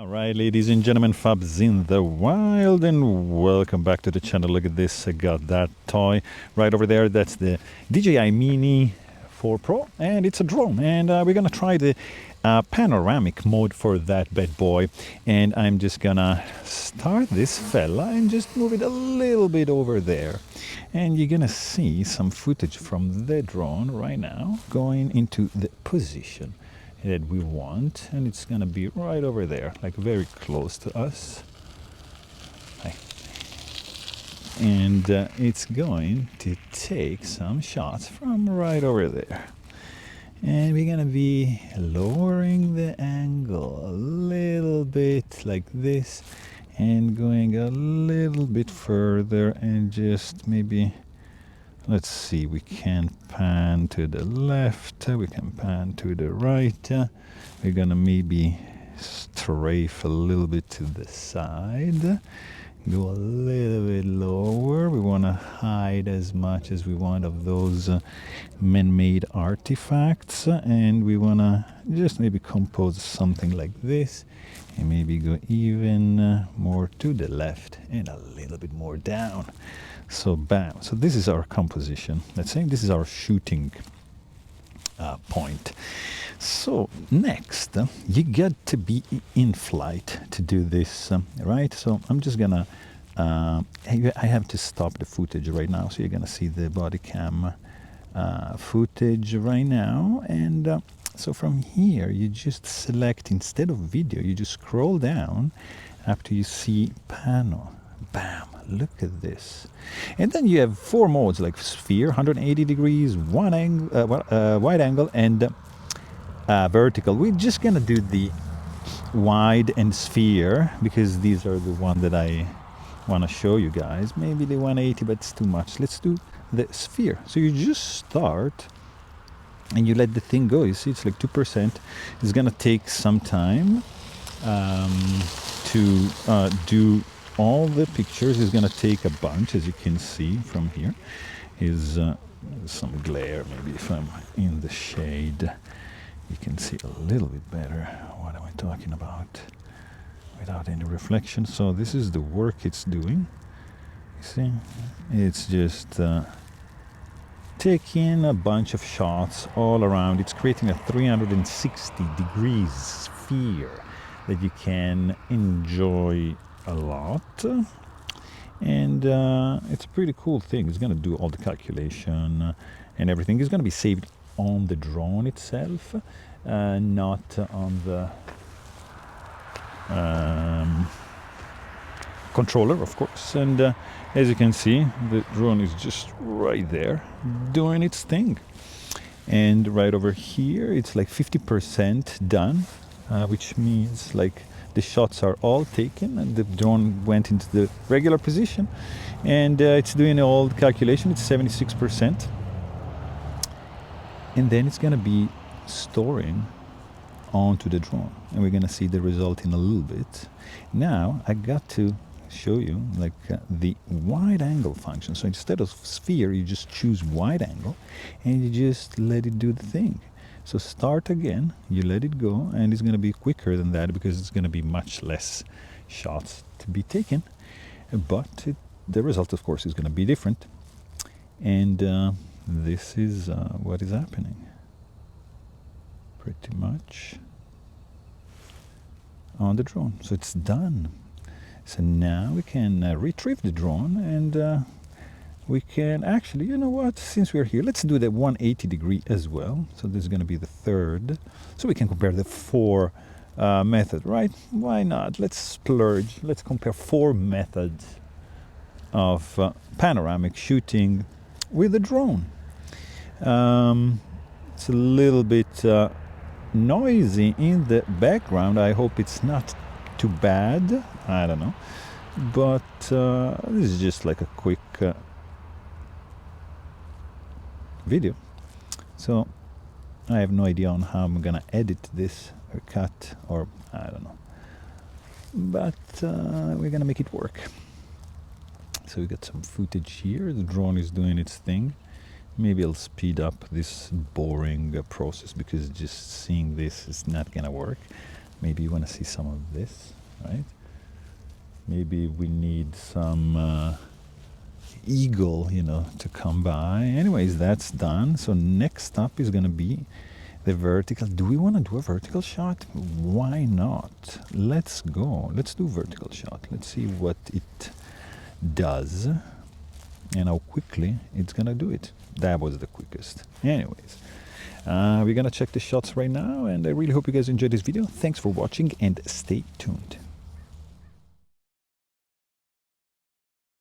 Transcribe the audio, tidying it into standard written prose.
Alright, ladies and gentlemen, Fabs in the wild, and welcome back to the channel. Look at this, I got that toy right over there. That's the DJI Mini 4 Pro, and it's a drone, and we're gonna try the panoramic mode for that bad boy. And I'm just gonna start this fella and just move it a little bit over there, and you're gonna see some footage from the drone right now going into the position that we want, and it's gonna be right over there, like very close to us. And it's going to take some shots from right over there, and we're gonna be lowering the angle a little bit like this and going a little bit further, and just maybe, let's see, we can pan to the left, we can pan to the right. We're gonna maybe strafe a little bit to the side, go a little bit lower. We want to hide as much as we want of those man-made artifacts, and we want to just maybe compose something like this, and maybe go even more to the left and a little bit more down. So bam. So this is our composition. Let's say this is our shooting point. So next, you get to be in flight to do this, right? So I'm just gonna, I have to stop the footage right now. So you're gonna see the body cam footage right now. And so from here, you just select, instead of video, you just scroll down up to you see Pano. Bam, look at this. And then you have four modes, like sphere, 180 degrees, wide angle, and vertical. We're just gonna do the wide and sphere because these are the one that I want to show you guys. Maybe the 180, but it's too much. Let's do the sphere. So you just start and you let the thing go. You see, it's like 2%. It's gonna take some time to do all the pictures. Is gonna take a bunch, as you can see from here. Is some glare, maybe if I'm in the shade you can see a little bit better what am I talking about without any reflection. So this is the work it's doing. You see, it's just taking a bunch of shots all around. It's creating a 360 degrees sphere that you can enjoy a lot, and it's a pretty cool thing. It's going to do all the calculation and everything. It's going to be saved on the drone itself, not on the controller, of course. And as you can see, the drone is just right there doing its thing. And right over here, it's like 50% done, which means like the shots are all taken and the drone went into the regular position, and it's doing all the calculation. It's 76%. And then it's going to be storing onto the drone, and we're going to see the result in a little bit. Now I got to show you like the wide angle function. So instead of sphere, you just choose wide angle and you just let it do the thing. So start again, you let it go, and it's going to be quicker than that because it's going to be much less shots to be taken, but the result, of course, is going to be different. And this is what is happening pretty much on the drone. So it's done. So now we can retrieve the drone, and we can actually, you know what, since we're here, let's do the 180 degree as well. So this is going to be the third, so we can compare the four method, right? Why not? Let's splurge. Let's compare four methods of panoramic shooting with a drone. It's a little bit noisy in the background. I hope it's not too bad. I don't know, but this is just like a quick video. So I have no idea on how I'm gonna edit this or cut, or I don't know, but we're gonna make it work. So we got some footage here. The drone is doing its thing. Maybe I'll speed up this boring process because just seeing this is not gonna work. Maybe you want to see some of this, right? Maybe we need some eagle, to come by. Anyways, that's done. So next up is going to be the vertical. Do we want to do a vertical shot? Why not? Let's go. Let's do vertical shot. Let's see what it does and how quickly it's going to do it. That was the quickest. Anyways, we're going to check the shots right now, and I really hope you guys enjoyed this video. Thanks for watching and stay tuned.